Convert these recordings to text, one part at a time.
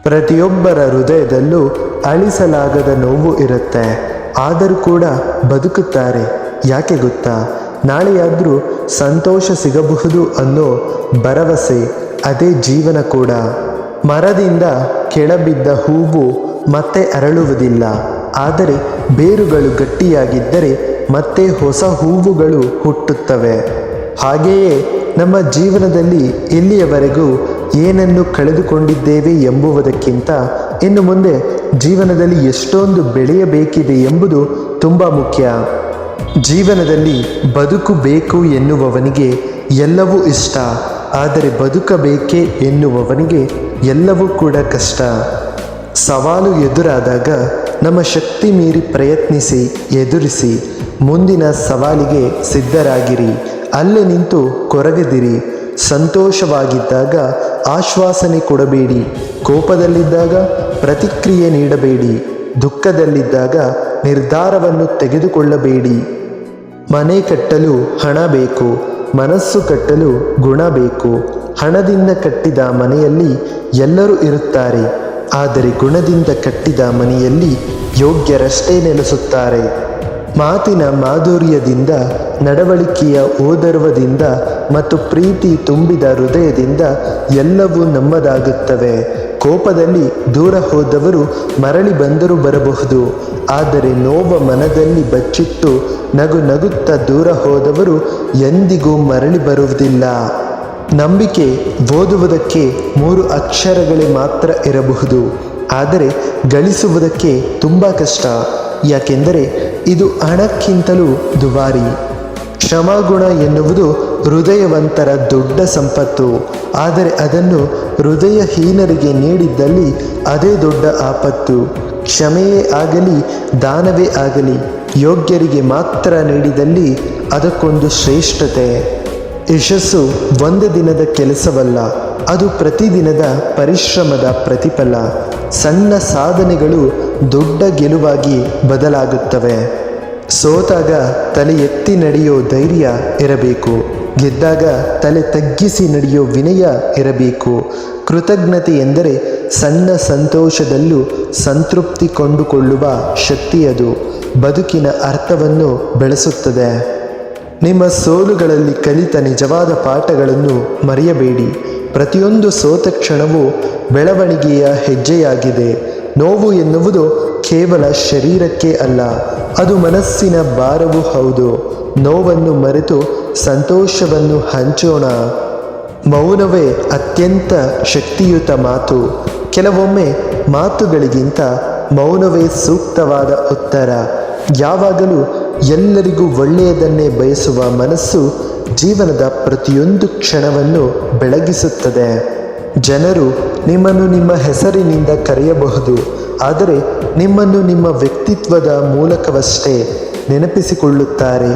ಪ್ರತಿಯೊಬ್ಬರ ಹೃದಯದಲ್ಲೂ ಅಳಿಸಲಾಗದ ನೋವು ಇರುತ್ತೆ. ಆದರೂ ಕೂಡ ಬದುಕುತ್ತಾರೆ. ಯಾಕೆ ಗೊತ್ತಾ? ನಾಳೆಯಾದರೂ ಸಂತೋಷ ಸಿಗಬಹುದು ಅನ್ನೋ ಭರವಸೆ. ಅದೇ ಜೀವನ ಕೂಡ. ಮರದಿಂದ ಕೆಳಬಿದ್ದ ಹೂವು ಮತ್ತೆ ಅರಳುವುದಿಲ್ಲ. ಆದರೆ ಬೇರುಗಳು ಗಟ್ಟಿಯಾಗಿದ್ದರೆ ಮತ್ತೆ ಹೊಸ ಹೂವುಗಳು ಹುಟ್ಟುತ್ತವೆ. ಹಾಗೆಯೇ ನಮ್ಮ ಜೀವನದಲ್ಲಿ ಇಲ್ಲಿಯವರೆಗೂ ಏನನ್ನು ಕಳೆದುಕೊಂಡಿದ್ದೇವೆ ಎಂಬುವುದಕ್ಕಿಂತ ಇನ್ನು ಮುಂದೆ ಜೀವನದಲ್ಲಿ ಎಷ್ಟೊಂದು ಬೆಳೆಯಬೇಕಿದೆ ಎಂಬುದು ತುಂಬ ಮುಖ್ಯ. ಜೀವನದಲ್ಲಿ ಬದುಕು ಬೇಕು ಎನ್ನುವವನಿಗೆ ಎಲ್ಲವೂ ಇಷ್ಟ. ಆದರೆ ಬದುಕಬೇಕೇ ಎನ್ನುವವನಿಗೆ ಎಲ್ಲವೂ ಕೂಡ ಕಷ್ಟ. ಸವಾಲು ಎದುರಾದಾಗ ನಮ್ಮ ಶಕ್ತಿ ಮೀರಿ ಪ್ರಯತ್ನಿಸಿ, ಎದುರಿಸಿ. ಮುಂದಿನ ಸವಾಲಿಗೆ ಸಿದ್ಧರಾಗಿರಿ. ಅಲ್ಲೇ ನಿಂತು ಕೊರಗದಿರಿ. ಸಂತೋಷವಾಗಿದ್ದಾಗ ಆಶ್ವಾಸನೆ ಕೊಡಬೇಡಿ. ಕೋಪದಲ್ಲಿದ್ದಾಗ ಪ್ರತಿಕ್ರಿಯೆ ನೀಡಬೇಡಿ. ದುಃಖದಲ್ಲಿದ್ದಾಗ ನಿರ್ಧಾರವನ್ನು ತೆಗೆದುಕೊಳ್ಳಬೇಡಿ. ಮನೆ ಕಟ್ಟಲು ಹಣ ಬೇಕು, ಮನಸ್ಸು ಕಟ್ಟಲು ಗುಣ ಬೇಕು. ಹಣದಿಂದ ಕಟ್ಟಿದ ಮನೆಯಲ್ಲಿ ಎಲ್ಲರೂ ಇರುತ್ತಾರೆ. ಆದರೆ ಗುಣದಿಂದ ಕಟ್ಟಿದ ಮನೆಯಲ್ಲಿ ಯೋಗ್ಯರಷ್ಟೇ ನೆಲೆಸುತ್ತಾರೆ. ಮಾತಿನ ಮಾಧುರ್ಯದಿಂದ, ನಡವಳಿಕೆಯ ಓದರ್ವದಿಂದ ಮತ್ತು ಪ್ರೀತಿ ತುಂಬಿದ ಹೃದಯದಿಂದ ಎಲ್ಲವೂ ನಮ್ಮದಾಗುತ್ತವೆ. ಕೋಪದಲ್ಲಿ ದೂರ ಹೋದವರು ಮರಳಿ ಬಂದರೂ ಬರಬಹುದು. ಆದರೆ ನೋವ ಮನದಲ್ಲಿ ಬಚ್ಚಿಟ್ಟು ನಗು ನಗುತ್ತಾ ದೂರ ಹೋದವರು ಎಂದಿಗೂ ಮರಳಿ ಬರುವುದಿಲ್ಲ. ನಂಬಿಕೆ ಓದುವುದಕ್ಕೆ 3 ಅಕ್ಷರಗಳೇ ಮಾತ್ರ ಇರಬಹುದು. ಆದರೆ ಗಳಿಸುವುದಕ್ಕೆ ತುಂಬ ಕಷ್ಟ. ಯಾಕೆಂದರೆ ಇದು ಹಣಕ್ಕಿಂತಲೂ ದುಬಾರಿ. ಕ್ಷಮಾಗುಣ ಎನ್ನುವುದು ಹೃದಯವಂತರ ದೊಡ್ಡ ಸಂಪತ್ತು. ಆದರೆ ಅದನ್ನು ಹೃದಯಹೀನರಿಗೆ ನೀಡಿದ್ದಲ್ಲಿ ಅದೇ ದೊಡ್ಡ ಆಪತ್ತು. ಕ್ಷಮೆಯೇ ಆಗಲಿ, ದಾನವೇ ಆಗಲಿ, ಯೋಗ್ಯರಿಗೆ ಮಾತ್ರ ನೀಡಿದಲ್ಲಿ ಅದಕ್ಕೊಂದು ಶ್ರೇಷ್ಠತೆ. ಯಶಸ್ಸು ಒಂದು ದಿನದ ಕೆಲಸವಲ್ಲ, ಅದು ಪ್ರತಿದಿನದ ಪರಿಶ್ರಮದ ಪ್ರತಿಫಲ. ಸಣ್ಣ ಸಾಧನೆಗಳು ದೊಡ್ಡ ಗೆಲುವಾಗಿ ಬದಲಾಗುತ್ತವೆ. ಸೋತಾಗ ತಲೆ ಎತ್ತಿ ನಡೆಯೋ ಧೈರ್ಯ ಇರಬೇಕು. ಗೆದ್ದಾಗ ತಲೆ ತಗ್ಗಿಸಿ ನಡೆಯೋ ವಿನಯ ಇರಬೇಕು. ಕೃತಜ್ಞತೆ ಎಂದರೆ ಸಣ್ಣ ಸಂತೋಷದಲ್ಲೂ ಸಂತೃಪ್ತಿ ಕೊಂಡುಕೊಳ್ಳುವ ಶಕ್ತಿಯದು. ಬದುಕಿನ ಅರ್ಥವನ್ನು ಬೆಳೆಸುತ್ತದೆ. ನಿಮ್ಮ ಸೋಲುಗಳಲ್ಲಿ ಕಲಿತ ನಿಜವಾದ ಪಾಠಗಳನ್ನು ಮರೆಯಬೇಡಿ. ಪ್ರತಿಯೊಂದು ಸೋತ ಕ್ಷಣವೂ ಬೆಳವಣಿಗೆಯ ಹೆಜ್ಜೆಯಾಗಿದೆ. ನೋವು ಎನ್ನುವುದು ಕೇವಲ ಶರೀರಕ್ಕೆ ಅಲ್ಲ, ಅದು ಮನಸ್ಸಿನ ಭಾರವೂ ಹೌದು. ನೋವನ್ನು ಮರೆತು ಸಂತೋಷವನ್ನು ಹಂಚೋಣ. ಮೌನವೇ ಅತ್ಯಂತ ಶಕ್ತಿಯುತ ಮಾತು. ಕೆಲವೊಮ್ಮೆ ಮಾತುಗಳಿಗಿಂತ ಮೌನವೇ ಸೂಕ್ತವಾದ ಉತ್ತರ. ಯಾವಾಗಲೂ ಎಲ್ಲರಿಗೂ ಒಳ್ಳೆಯದನ್ನೇ ಬಯಸುವ ಮನಸ್ಸು ಜೀವನದ ಪ್ರತಿಯೊಂದು ಕ್ಷಣವನ್ನು ಬೆಳಗಿಸುತ್ತದೆ. ಜನರು ನಿಮ್ಮನ್ನು ನಿಮ್ಮ ಹೆಸರಿನಿಂದ ಕರೆಯಬಹುದು, ಆದರೆ ನಿಮ್ಮನ್ನು ನಿಮ್ಮ ವ್ಯಕ್ತಿತ್ವದ ಮೂಲಕವಷ್ಟೇ ನೆನಪಿಸಿಕೊಳ್ಳುತ್ತಾರೆ.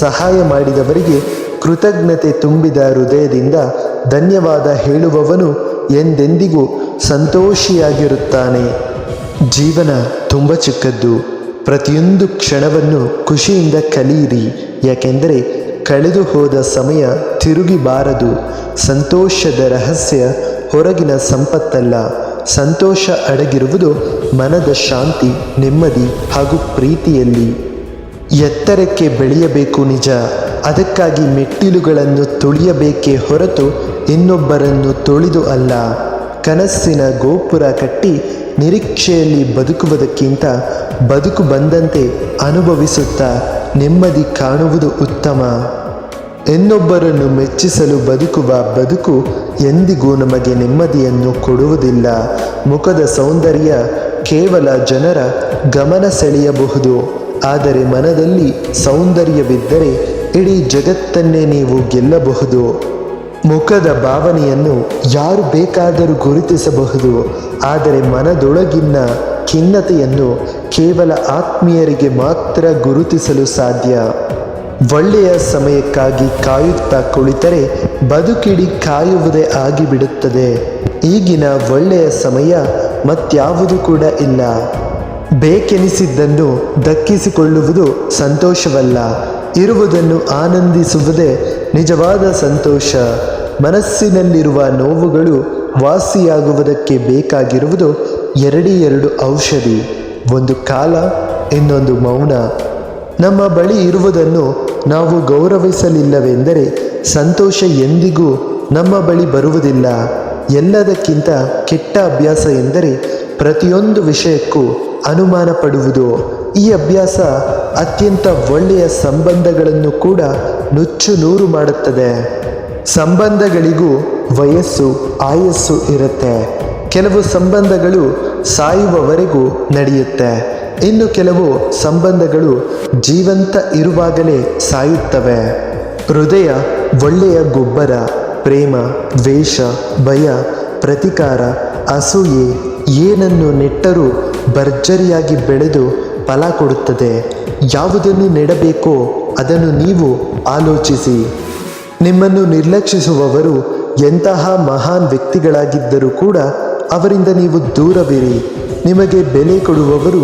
ಸಹಾಯ ಮಾಡಿದವರಿಗೆ ಕೃತಜ್ಞತೆ ತುಂಬಿದ ಹೃದಯದಿಂದ ಧನ್ಯವಾದ ಹೇಳುವವನು ಎಂದೆಂದಿಗೂ ಸಂತೋಷಿಯಾಗಿರುತ್ತಾನೆ. ಜೀವನ ತುಂಬ ಚಿಕ್ಕದ್ದು. ಪ್ರತಿಯೊಂದು ಕ್ಷಣವನ್ನು ಖುಷಿಯಿಂದ ಕಲಿಯಿರಿ. ಯಾಕೆಂದರೆ ಕಳೆದು ಹೋದ ಸಮಯ ತಿರುಗಿ ಬಾರದು. ಸಂತೋಷದ ರಹಸ್ಯ ಹೊರಗಿನ ಸಂಪತ್ತಲ್ಲ, ಸಂತೋಷ ಅಡಗಿರುವುದು ಮನದ ಶಾಂತಿ, ನೆಮ್ಮದಿ ಹಾಗೂ ಪ್ರೀತಿಯಲ್ಲಿ. ಎತ್ತರಕ್ಕೆ ಬೆಳೆಯಬೇಕು ನಿಜ, ಅದಕ್ಕಾಗಿ ಮೆಟ್ಟಿಲುಗಳನ್ನು ತುಳಿಯಬೇಕೇ ಹೊರತು ಇನ್ನೊಬ್ಬರನ್ನು ತುಳಿದು ಅಲ್ಲ. ಕನಸಿನ ಗೋಪುರ ಕಟ್ಟಿ ನಿರೀಕ್ಷೆಯಲ್ಲಿ ಬದುಕುವುದಕ್ಕಿಂತ ಬದುಕು ಬಂದಂತೆ ಅನುಭವಿಸುತ್ತಾ ನೆಮ್ಮದಿ ಕಾಣುವುದು ಉತ್ತಮ. ಇನ್ನೊಬ್ಬರನ್ನು ಮೆಚ್ಚಿಸಲು ಬದುಕುವ ಬದುಕು ಎಂದಿಗೂ ನಮಗೆ ನೆಮ್ಮದಿಯನ್ನು ಕೊಡುವುದಿಲ್ಲ. ಮುಖದ ಸೌಂದರ್ಯ ಕೇವಲ ಜನರ ಗಮನ ಸೆಳೆಯಬಹುದು, ಆದರೆ ಮನದಲ್ಲಿ ಸೌಂದರ್ಯವಿದ್ದರೆ ಇಡೀ ಜಗತ್ತನ್ನೇ ನೀವು ಗೆಲ್ಲಬಹುದು. ಮುಖದ ಭಾವನೆಯನ್ನು ಯಾರು ಬೇಕಾದರೂ ಗುರುತಿಸಬಹುದು, ಆದರೆ ಮನದೊಳಗಿನ ಖಿನ್ನತೆಯನ್ನು ಕೇವಲ ಆತ್ಮೀಯರಿಗೆ ಮಾತ್ರ ಗುರುತಿಸಲು ಸಾಧ್ಯ. ಒಳ್ಳೆಯ ಸಮಯಕ್ಕಾಗಿ ಕಾಯುತ್ತಾ ಕುಳಿತರೆ ಬದುಕಿಡಿ ಕಾಯುವುದೇ ಆಗಿಬಿಡುತ್ತದೆ. ಈಗಿನ ಒಳ್ಳೆಯ ಸಮಯ ಮತ್ಯಾವುದು ಕೂಡ ಇಲ್ಲ. ಬೇಕೆನಿಸಿದ್ದನ್ನು ದಕ್ಕಿಸಿಕೊಳ್ಳುವುದು ಸಂತೋಷವಲ್ಲ, ಇರುವುದನ್ನು ಆನಂದಿಸುವುದೇ ನಿಜವಾದ ಸಂತೋಷ. ಮನಸ್ಸಿನಲ್ಲಿರುವ ನೋವುಗಳು ವಾಸಿಯಾಗುವುದಕ್ಕೆ ಬೇಕಾಗಿರುವುದು ಎರಡು ಔಷಧಿ, ಒಂದು ಕಾಲ, ಇನ್ನೊಂದು ಮೌನ. ನಮ್ಮ ಬಳಿ ಇರುವುದನ್ನು ನಾವು ಗೌರವಿಸಲಿಲ್ಲವೆಂದರೆ ಸಂತೋಷ ಎಂದಿಗೂ ನಮ್ಮ ಬಳಿ ಬರುವುದಿಲ್ಲ. ಎಲ್ಲದಕ್ಕಿಂತ ಕೆಟ್ಟ ಅಭ್ಯಾಸ ಎಂದರೆ ಪ್ರತಿಯೊಂದು ವಿಷಯಕ್ಕೂ ಅನುಮಾನ ಪಡುವುದು. ಈ ಅಭ್ಯಾಸ ಅತ್ಯಂತ ಒಳ್ಳೆಯ ಸಂಬಂಧಗಳನ್ನು ಕೂಡ ನುಚ್ಚು ನೂರು ಮಾಡುತ್ತದೆ. ಸಂಬಂಧಗಳಿಗೂ ವಯಸ್ಸು, ಆಯಸ್ಸು ಇರುತ್ತೆ. ಕೆಲವು ಸಂಬಂಧಗಳು ಸಾಯುವವರೆಗೂ ನಡೆಯುತ್ತೆ, ಇನ್ನು ಕೆಲವು ಸಂಬಂಧಗಳು ಜೀವಂತ ಇರುವಾಗಲೇ ಸಾಯುತ್ತವೆ. ಹೃದಯ ಒಳ್ಳೆಯ ಗೊಬ್ಬರ. ಪ್ರೇಮ, ದ್ವೇಷ, ಭಯ, ಪ್ರತೀಕಾರ, ಅಸೂಯೆ ಏನನ್ನು ನೆಟ್ಟರೂ ಭರ್ಜರಿಯಾಗಿ ಬೆಳೆದು ಫಲ ಕೊಡುತ್ತದೆ. ಯಾವುದನ್ನು ನೆಡಬೇಕೋ ಅದನ್ನು ನೀವು ಆಲೋಚಿಸಿ. ನಿಮ್ಮನ್ನು ನಿರ್ಲಕ್ಷಿಸುವವರು ಎಂತಹ ಮಹಾನ್ ವ್ಯಕ್ತಿಗಳಾಗಿದ್ದರೂ ಕೂಡ ಅವರಿಂದ ನೀವು ದೂರವಿರಿ. ನಿಮಗೆ ಬೆಲೆ ಕೊಡುವವರು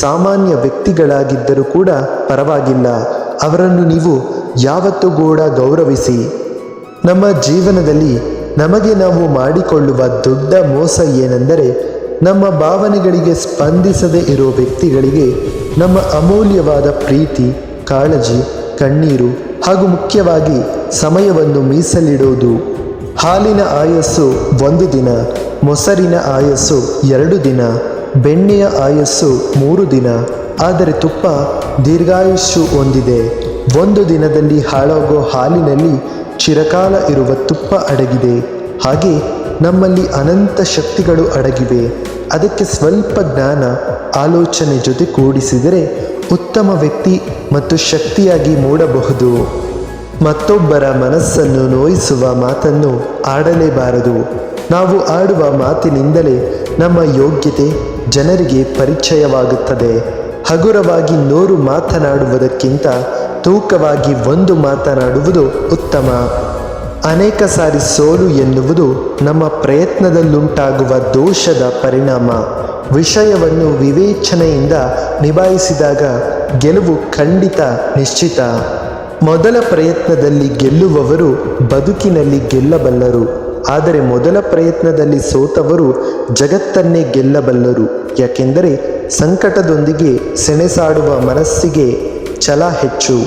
ಸಾಮಾನ್ಯ ವ್ಯಕ್ತಿಗಳಾಗಿದ್ದರೂ ಕೂಡ ಪರವಾಗಿಲ್ಲ, ಅವರನ್ನು ನೀವು ಯಾವತ್ತೂ ಕೂಡ ಗೌರವಿಸಿ. ನಮ್ಮ ಜೀವನದಲ್ಲಿ ನಮಗೆ ನಾವು ಮಾಡಿಕೊಳ್ಳುವ ದೊಡ್ಡ ಮೋಸ ಏನೆಂದರೆ ನಮ್ಮ ಭಾವನೆಗಳಿಗೆ ಸ್ಪಂದಿಸದೇ ಇರೋ ವ್ಯಕ್ತಿಗಳಿಗೆ ನಮ್ಮ ಅಮೂಲ್ಯವಾದ ಪ್ರೀತಿ, ಕಾಳಜಿ, ಕಣ್ಣೀರು ಹಾಗೂ ಮುಖ್ಯವಾಗಿ ಸಮಯವನ್ನು ಮೀಸಲಿಡುವುದು. ಹಾಲಿನ ಆಯಸ್ಸು 1 ದಿನ, ಮೊಸರಿನ ಆಯಸ್ಸು 2 ದಿನ, ಬೆಣ್ಣೆಯ ಆಯಸ್ಸು 3 ದಿನ. ಆದರೆ ತುಪ್ಪ ದೀರ್ಘಾಯುಷ್ಯು ಹೊಂದಿದೆ. 1 ದಿನದಲ್ಲಿ ಹಾಳಾಗೋ ಹಾಲಿನಲ್ಲಿ ಚಿರಕಾಲ ಇರುವ ತುಪ್ಪ ಅಡಗಿದೆ. ಹಾಗೆ ನಮ್ಮಲ್ಲಿ ಅನಂತ ಶಕ್ತಿಗಳು ಅಡಗಿವೆ. ಅದಕ್ಕೆ ಸ್ವಲ್ಪ ಜ್ಞಾನ, ಆಲೋಚನೆ ಜೊತೆ ಕೂಡಿಸಿದರೆ ಉತ್ತಮ ವ್ಯಕ್ತಿ ಮತ್ತು ಶಕ್ತಿಯಾಗಿ ಮೂಡಬಹುದು. ಮತ್ತೊಬ್ಬರ ಮನಸ್ಸನ್ನು ನೋಯಿಸುವ ಮಾತನ್ನು ಆಡಲೇಬಾರದು. ನಾವು ಆಡುವ ಮಾತಿನಿಂದಲೇ ನಮ್ಮ ಯೋಗ್ಯತೆ ಜನರಿಗೆ ಪರಿಚಯವಾಗುತ್ತದೆ. ಹಗುರವಾಗಿ 100 ಮಾತನಾಡುವುದಕ್ಕಿಂತ ತೂಕವಾಗಿ 1 ಮಾತನಾಡುವುದು ಉತ್ತಮ. ಅನೇಕ ಸಾರಿ ಸೋಲು ಎನ್ನುವುದು ನಮ್ಮ ಪ್ರಯತ್ನದಲ್ಲುಂಟಾಗುವ ದೋಷದ ಪರಿಣಾಮ. ವಿಷಯವನ್ನು ವಿವೇಚನೆಯಿಂದ ನಿಭಾಯಿಸಿದಾಗ ಗೆಲುವು ಖಂಡಿತ ನಿಶ್ಚಿತ. ಮೊದಲ ಪ್ರಯತ್ನದಲ್ಲಿ ಗೆಲ್ಲುವವರು ಬದುಕಿನಲ್ಲಿ ಗೆಲ್ಲಬಲ್ಲರು, ಆದರೆ ಮೊದಲ ಪ್ರಯತ್ನದಲ್ಲಿ ಸೋತವರು ಜಗತ್ತನ್ನೇ ಗೆಲ್ಲಬಲ್ಲರು. ಯಾಕೆಂದರೆ ಸಂಕಟದೊಂದಿಗೆ ಸೆಣಸಾಡುವ ಮನಸ್ಸಿಗೆ ಛಲ ಹೆಚ್ಚು.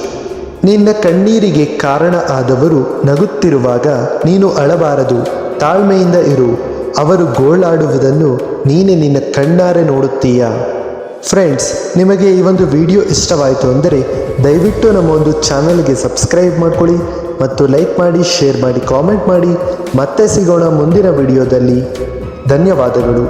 ನಿನ್ನ ಕಣ್ಣೀರಿಗೆ ಕಾರಣ ಆದವರು ನಗುತ್ತಿರುವಾಗ ನೀನು ಅಳಬಾರದು, ತಾಳ್ಮೆಯಿಂದ ಇರು. ಅವರು ಗೋಳಾಡುವುದನ್ನು ನೀನೇ ನಿನ್ನ ಕಣ್ಣಾರೆ ನೋಡುತ್ತೀಯ. ಫ್ರೆಂಡ್ಸ್, ನಿಮಗೆ ಈ ಒಂದು ವಿಡಿಯೋ ಇಷ್ಟವಾಯಿತು ಅಂದರೆ ದಯವಿಟ್ಟು ನಮ್ಮ ಒಂದು ಚಾನಲ್ಗೆ ಸಬ್ಸ್ಕ್ರೈಬ್ ಮಾಡ್ಕೊಳ್ಳಿ ಮತ್ತು ಲೈಕ್ ಮಾಡಿ, ಶೇರ್ ಮಾಡಿ, ಕಾಮೆಂಟ್ ಮಾಡಿ. ಮತ್ತೆ ಸಿಗೋಣ ಮುಂದಿನ ವಿಡಿಯೋದಲ್ಲಿ. ಧನ್ಯವಾದಗಳು.